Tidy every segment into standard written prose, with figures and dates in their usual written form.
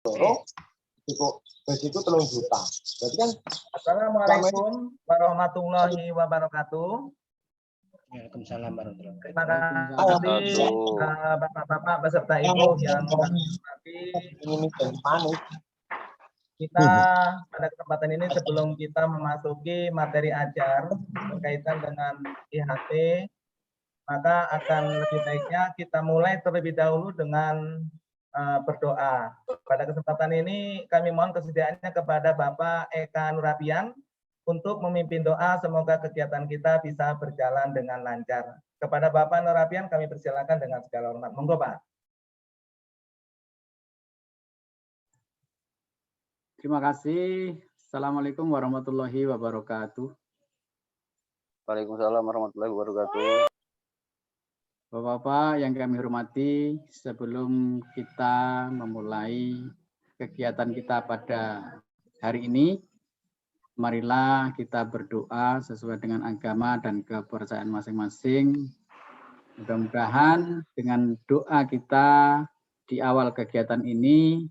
Cukup begitu 3 juta. Berarti kan Assalamualaikum warahmatullahi wabarakatuh. Waalaikumsalam warahmatullahi Terima wabarakatuh. kasih Bapak-bapak beserta Ibu yang kami hormati. ini panik. Kita pada kesempatan ini sebelum kita memasuki materi ajar berkaitan dengan IHT, maka akan lebih baiknya kita mulai terlebih dahulu dengan berdoa. Pada kesempatan ini kami mohon kesediaannya kepada Bapak Eka Nurapian untuk memimpin doa, semoga kegiatan kita bisa berjalan dengan lancar. Kepada Bapak Nurapian kami persilakan dengan segala hormat. Monggo Pak. Terima kasih. Assalamualaikum warahmatullahi wabarakatuh. Waalaikumsalam warahmatullahi wabarakatuh. Bapak-bapak yang kami hormati, sebelum kita memulai kegiatan kita pada hari ini, marilah kita berdoa sesuai dengan agama dan kepercayaan masing-masing. Mudah-mudahan dengan doa kita di awal kegiatan ini,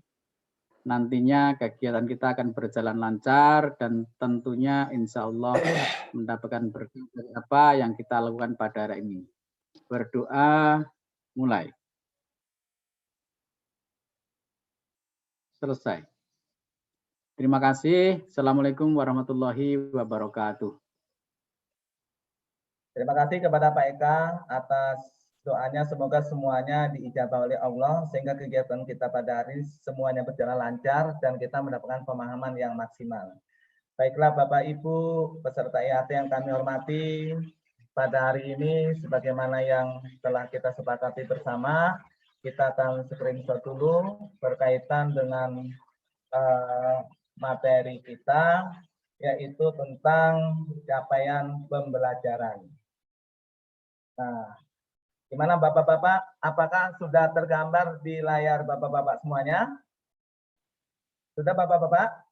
nantinya kegiatan kita akan berjalan lancar dan tentunya insya Allah mendapatkan berkah dari apa yang kita lakukan pada hari ini. Berdoa mulai. Selesai. Terima kasih. Assalamualaikum warahmatullahi wabarakatuh. Terima kasih kepada Pak Eka atas doanya, semoga semuanya diijabah oleh Allah sehingga kegiatan kita pada hari semuanya berjalan lancar dan kita mendapatkan pemahaman yang maksimal. Baiklah Bapak Ibu peserta IHT yang kami hormati, pada hari ini sebagaimana yang telah kita sepakati bersama, kita akan screenshot dulu berkaitan dengan materi kita, yaitu tentang capaian pembelajaran. Nah, gimana Bapak-Bapak? Apakah sudah tergambar di layar Bapak-Bapak semuanya? Sudah Bapak-Bapak?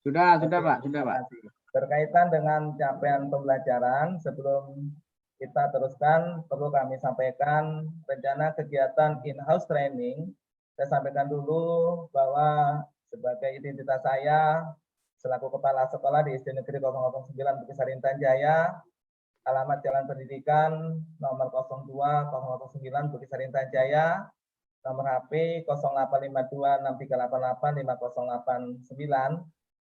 Sudah Pak. Sudah Pak. Berkaitan dengan capaian pembelajaran, sebelum kita teruskan, perlu kami sampaikan rencana kegiatan in-house training. Saya sampaikan dulu bahwa sebagai identitas saya, selaku Kepala Sekolah di SD Negeri 009 Bukit Sarintan Jaya, alamat Jalan Pendidikan nomor 02-009 Bukit Sarintan Jaya, nomor HP 085263885089,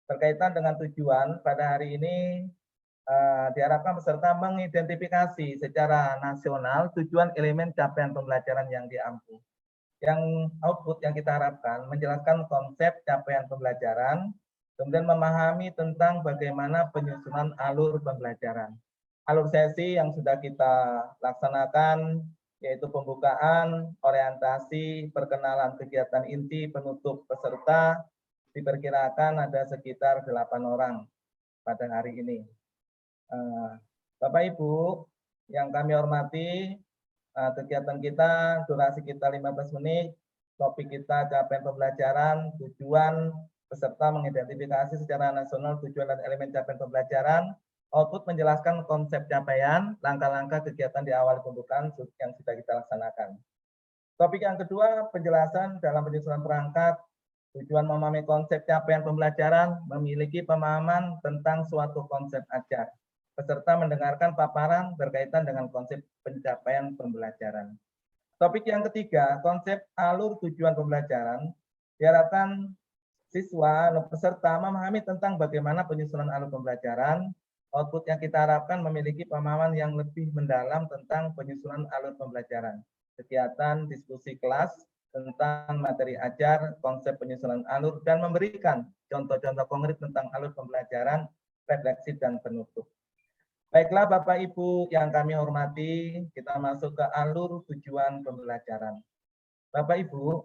berkaitan dengan tujuan pada hari ini diharapkan peserta mengidentifikasi secara nasional tujuan elemen capaian pembelajaran yang diampu. Yang output yang kita harapkan menjelaskan konsep capaian pembelajaran, kemudian memahami tentang bagaimana penyusunan alur pembelajaran. Alur sesi yang sudah kita laksanakan yaitu pembukaan, orientasi, perkenalan kegiatan inti, penutup peserta, diperkirakan ada sekitar 8 orang pada hari ini. Bapak Ibu yang kami hormati, kegiatan kita, durasi kita 15 menit, topik kita capaian pembelajaran, tujuan, peserta mengidentifikasi secara nasional tujuan dan elemen capaian pembelajaran, output menjelaskan konsep capaian, langkah-langkah kegiatan di awal pembukaan yang sudah kita laksanakan. Topik yang kedua, penjelasan dalam penyusunan perangkat, tujuan memahami konsep capaian pembelajaran, memiliki pemahaman tentang suatu konsep ajar. Peserta mendengarkan paparan berkaitan dengan konsep pencapaian pembelajaran. Topik yang ketiga, konsep alur tujuan pembelajaran, diharapkan siswa atau peserta memahami tentang bagaimana penyusunan alur pembelajaran. Output yang kita harapkan memiliki pemahaman yang lebih mendalam tentang penyusunan alur pembelajaran. Kegiatan diskusi kelas tentang materi ajar, konsep penyusunan alur, dan memberikan contoh-contoh konkret tentang alur pembelajaran, refleksi, dan penutup. Baiklah Bapak Ibu yang kami hormati, kita masuk ke alur tujuan pembelajaran. Bapak Ibu,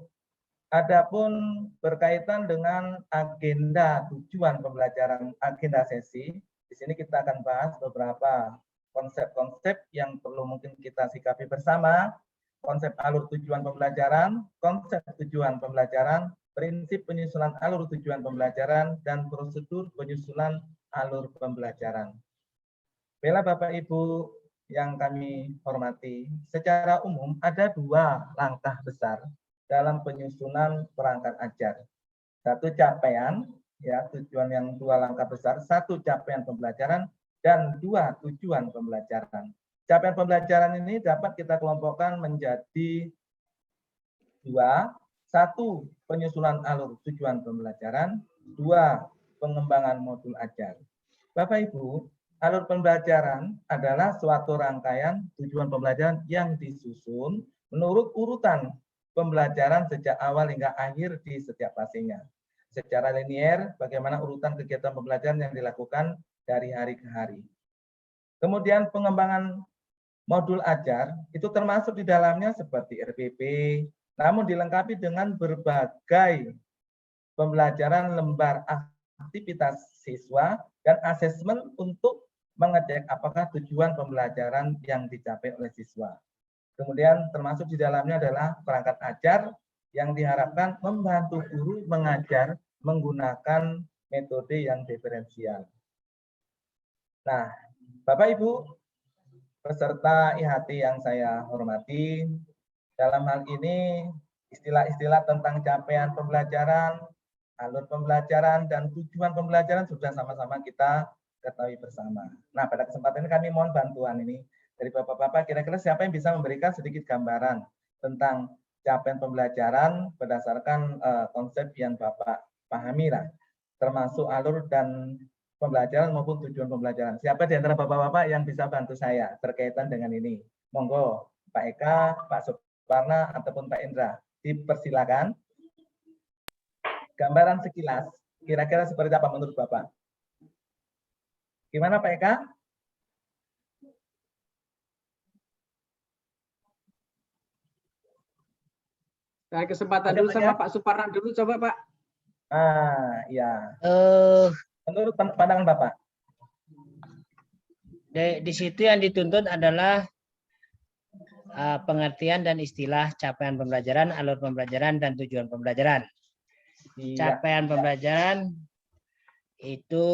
adapun berkaitan dengan agenda tujuan pembelajaran, agenda sesi, di sini kita akan bahas beberapa konsep-konsep yang perlu mungkin kita sikapi bersama, konsep alur tujuan pembelajaran, konsep tujuan pembelajaran, prinsip penyusunan alur tujuan pembelajaran, dan prosedur penyusunan alur pembelajaran. Baiklah Bapak Ibu yang kami hormati, secara umum ada 2 langkah besar dalam penyusunan perangkat ajar. Satu capaian, ya tujuan yang dua langkah besar, satu capaian pembelajaran dan dua tujuan pembelajaran. Capaian pembelajaran ini dapat kita kelompokkan menjadi dua, satu penyusunan alur tujuan pembelajaran, dua pengembangan modul ajar. Bapak Ibu, alur pembelajaran adalah suatu rangkaian tujuan pembelajaran yang disusun menurut urutan pembelajaran sejak awal hingga akhir di setiap fasenya. Secara linier, bagaimana urutan kegiatan pembelajaran yang dilakukan dari hari ke hari. Kemudian pengembangan modul ajar itu termasuk di dalamnya seperti RPP, namun dilengkapi dengan berbagai pembelajaran lembar aktivitas siswa dan asesmen untuk mengecek apakah tujuan pembelajaran yang dicapai oleh siswa. Kemudian termasuk di dalamnya adalah perangkat ajar yang diharapkan membantu guru mengajar menggunakan metode yang diferensial. Nah, Bapak Ibu, peserta IHT yang saya hormati, dalam hal ini istilah-istilah tentang capaian pembelajaran, alur pembelajaran, dan tujuan pembelajaran sudah sama-sama kita ketahui bersama. Nah, pada kesempatan ini kami mohon bantuan ini dari Bapak-Bapak, kira-kira siapa yang bisa memberikan sedikit gambaran tentang capaian pembelajaran berdasarkan konsep yang Bapak pahami lah, termasuk alur dan pembelajaran maupun tujuan pembelajaran. Siapa di antara Bapak-Bapak yang bisa bantu saya berkaitan dengan ini? Monggo, Pak Eka, Pak Suparna, ataupun Pak Indra. Dipersilakan. Gambaran sekilas, kira-kira seperti apa menurut Bapak? Gimana Pak Eka? Saya kesempatan dulu sama Pak Suparna dulu, coba Pak. Ya. Eh, Menurut pandangan Bapak? di situ yang dituntut adalah pengertian dan istilah capaian pembelajaran, alur pembelajaran, dan tujuan pembelajaran. Iya. Capaian pembelajaran itu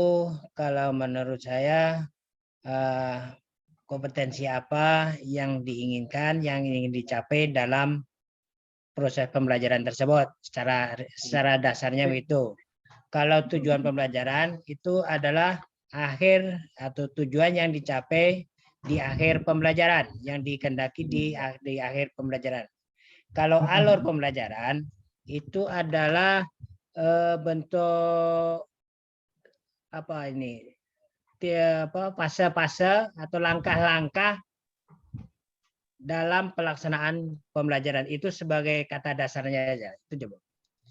kalau menurut saya kompetensi apa yang diinginkan, yang ingin dicapai dalam proses pembelajaran tersebut. Secara dasarnya itu. Kalau tujuan pembelajaran itu adalah akhir atau tujuan yang dicapai di akhir pembelajaran, yang dikehendaki di akhir pembelajaran. Kalau alur pembelajaran itu adalah bentuk apa ini? Fase-fase atau langkah-langkah dalam pelaksanaan pembelajaran, itu sebagai kata dasarnya aja. Itu coba.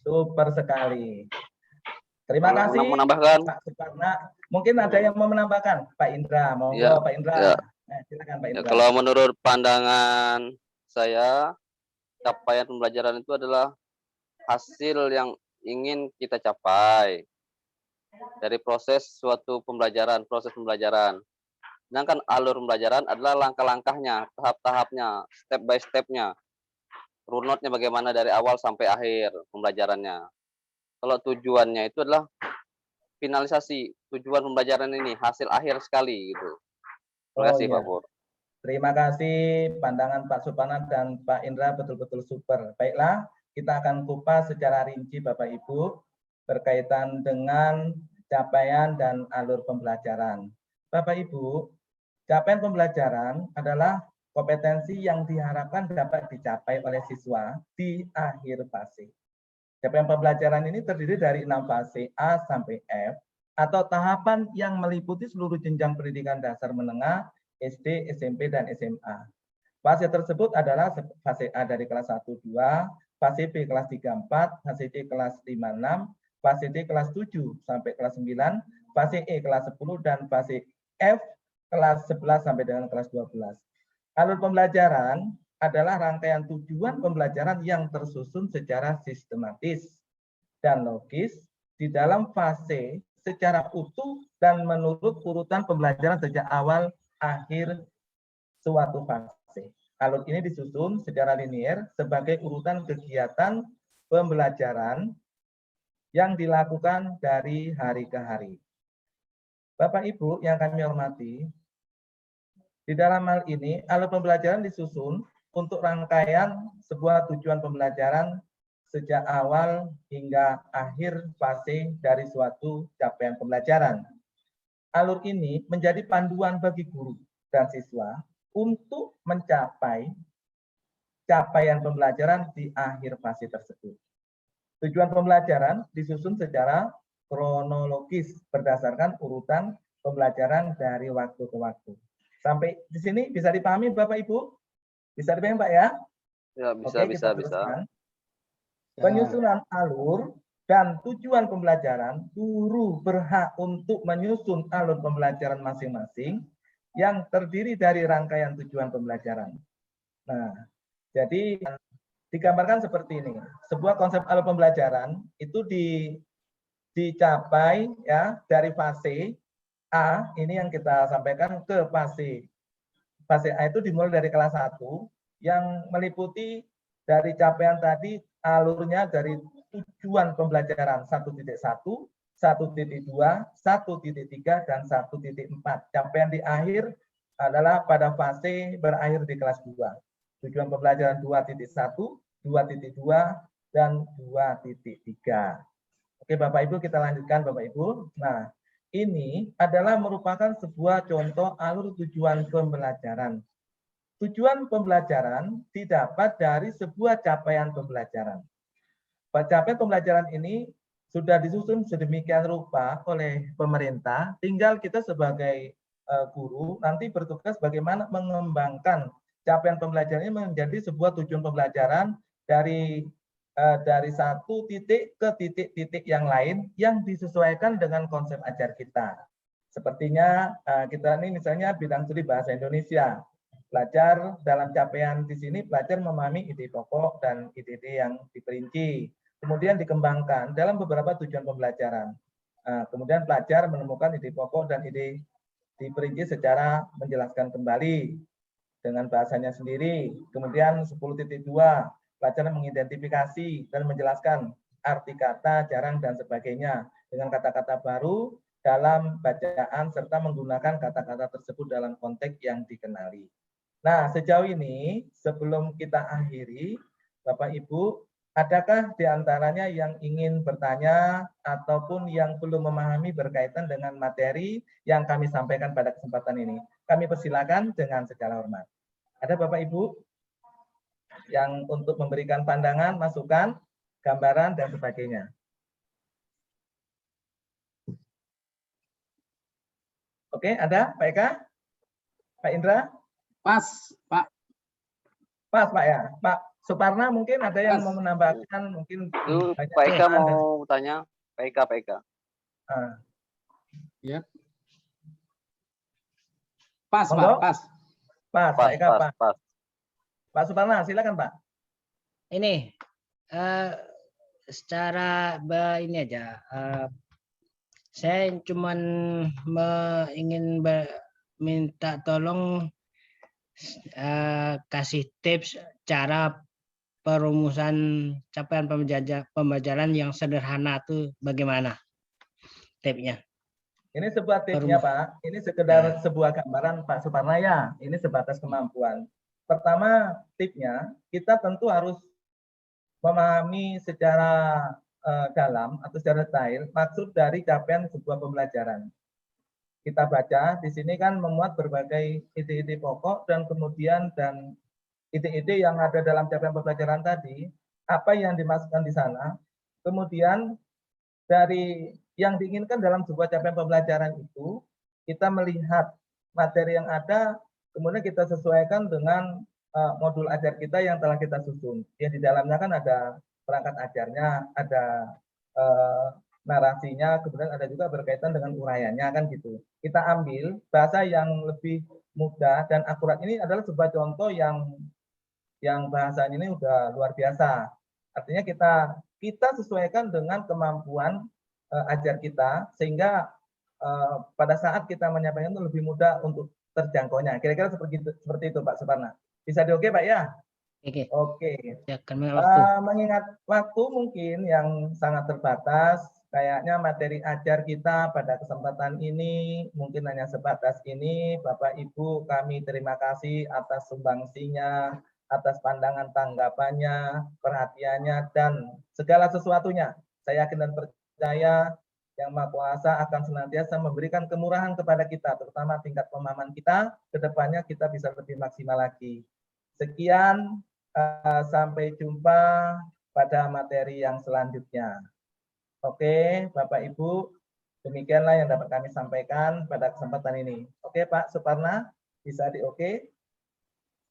Super sekali. Terima kasih menambahkan. Pak Suparna. Mungkin ada yang mau menambahkan, Pak Indra. Monggo Ya, Pak Indra. ya. Nah, silakan Pak Ya, Indra. kalau menurut pandangan saya, capaian pembelajaran itu adalah hasil yang ingin kita capai dari proses suatu pembelajaran, proses pembelajaran. Sedangkan alur pembelajaran adalah langkah-langkahnya, tahap-tahapnya, step by step-nya. Runutnya bagaimana dari awal sampai akhir pembelajarannya. Kalau tujuannya itu adalah finalisasi tujuan pembelajaran ini, hasil akhir sekali gitu. Terima kasih Pak Pur. Terima kasih pandangan Pak Suparna dan Pak Indra, betul-betul super. Baiklah, kita akan kupas secara rinci Bapak Ibu berkaitan dengan capaian dan alur pembelajaran. Bapak Ibu, capaian pembelajaran adalah kompetensi yang diharapkan dapat dicapai oleh siswa di akhir fase. Capaian pembelajaran ini terdiri dari 6 fase A sampai F atau tahapan yang meliputi seluruh jenjang pendidikan dasar menengah, SD, SMP, dan SMA. Fase tersebut adalah fase A dari kelas 1-2, fase B kelas 3-4, fase C kelas 5-6, fase D kelas 7 sampai kelas 9, fase E kelas 10, dan fase F kelas 11 sampai dengan kelas 12. Alur pembelajaran adalah rangkaian tujuan pembelajaran yang tersusun secara sistematis dan logis di dalam fase secara utuh dan menurut urutan pembelajaran sejak awal akhir suatu fase. Alur ini disusun secara linier sebagai urutan kegiatan pembelajaran yang dilakukan dari hari ke hari. Bapak Ibu yang kami hormati, di dalam hal ini alur pembelajaran disusun untuk rangkaian sebuah tujuan pembelajaran sejak awal hingga akhir fase dari suatu capaian pembelajaran. Alur ini menjadi panduan bagi guru dan siswa untuk mencapai capaian pembelajaran di akhir fase tersebut. Tujuan pembelajaran disusun secara kronologis berdasarkan urutan pembelajaran dari waktu ke waktu. Sampai di sini bisa dipahami Bapak Ibu? Bisa dipahami Pak ya? Ya, bisa, Oke, bisa, kita bisa. teruskan. Penyusunan alur dan tujuan pembelajaran, guru berhak untuk menyusun alur pembelajaran masing-masing yang terdiri dari rangkaian tujuan pembelajaran. Nah, jadi digambarkan seperti ini. Sebuah konsep alur pembelajaran itu dicapai ya dari fase A, ini yang kita sampaikan ke fase A itu dimulai dari kelas 1 yang meliputi dari capaian tadi alurnya dari tujuan pembelajaran 1.1, 1.2, 1.3, dan 1.4. Capaian di akhir adalah pada fase berakhir di kelas 2. Tujuan pembelajaran 2.1, 2.2, dan 2.3. Oke Bapak Ibu, kita lanjutkan Bapak Ibu. Nah, ini adalah merupakan sebuah contoh alur tujuan pembelajaran. Tujuan pembelajaran didapat dari sebuah capaian pembelajaran. Capaian pembelajaran ini sudah disusun sedemikian rupa oleh pemerintah, tinggal kita sebagai guru nanti bertugas bagaimana mengembangkan capaian pembelajaran ini menjadi sebuah tujuan pembelajaran dari satu titik ke titik-titik yang lain yang disesuaikan dengan konsep ajar kita. Sepertinya kita ini misalnya bidang studi bahasa Indonesia. Pelajar dalam capaian di sini pelajar memahami ide pokok dan ide-ide yang diperinci. Kemudian dikembangkan dalam beberapa tujuan pembelajaran. Kemudian pelajar menemukan ide pokok dan ide diperinci secara menjelaskan kembali dengan bahasanya sendiri. Kemudian 10.2, pelajar mengidentifikasi dan menjelaskan arti kata, jarang, dan sebagainya dengan kata-kata baru dalam bacaan serta menggunakan kata-kata tersebut dalam konteks yang dikenali. Nah, sejauh ini sebelum kita akhiri, Bapak Ibu, adakah di antaranya yang ingin bertanya ataupun yang belum memahami berkaitan dengan materi yang kami sampaikan pada kesempatan ini? Kami persilakan dengan segala hormat. Ada Bapak Ibu yang untuk memberikan pandangan, masukan, gambaran, dan sebagainya. Oke, ada Pak Eka? Pak Indra? Pas, Pak. Pas Pak ya? Pak Suparna mungkin ada yang mau menambahkan, mungkin Itu Pak Eka mau tanya. Pak Eka. Ya. Pas, Monggo. Pak, pas. Pas, Pak Eka, pas. Pak Suparna, silakan Pak. Ini secara ini aja, saya cuma ingin minta tolong kasih tips cara perumusan capaian pembelajaran yang sederhana itu bagaimana tipsnya? Ini sebuah tipsnya Pak, ini sekedar sebuah gambaran Pak Suparna ya, ini sebatas kemampuan. Pertama tipsnya, kita tentu harus memahami secara dalam atau secara detail maksud dari capaian sebuah pembelajaran. Kita baca di sini kan memuat berbagai ide-ide pokok dan kemudian ide-ide yang ada dalam capaian pembelajaran tadi, apa yang dimasukkan di sana, kemudian dari yang diinginkan dalam sebuah capaian pembelajaran itu, kita melihat materi yang ada, kemudian kita sesuaikan dengan modul ajar kita yang telah kita susun. Yang di dalamnya kan ada perangkat ajarnya, ada narasinya, kemudian ada juga berkaitan dengan uraiannya kan gitu. Kita ambil bahasa yang lebih mudah dan akurat. Ini adalah sebuah contoh yang bahasanya ini udah luar biasa. Artinya kita sesuaikan dengan kemampuan ajar kita sehingga pada saat kita menyampaikan itu lebih mudah untuk terjangkaunya. Kira-kira seperti itu Pak Suparna. Bisa Pak ya? Oke. Mengingat waktu mungkin yang sangat terbatas, kayaknya materi ajar kita pada kesempatan ini mungkin hanya sebatas ini. Bapak Ibu, kami terima kasih atas sumbangsinya atas pandangan tanggapannya, perhatiannya, dan segala sesuatunya. Saya yakin dan percaya Yang Maha Kuasa akan senantiasa memberikan kemurahan kepada kita, terutama tingkat pemahaman kita, ke depannya kita bisa lebih maksimal lagi. Sekian, sampai jumpa pada materi yang selanjutnya. Oke, Bapak Ibu, demikianlah yang dapat kami sampaikan pada kesempatan ini. Oke, Pak Suparna, bisa di-oke?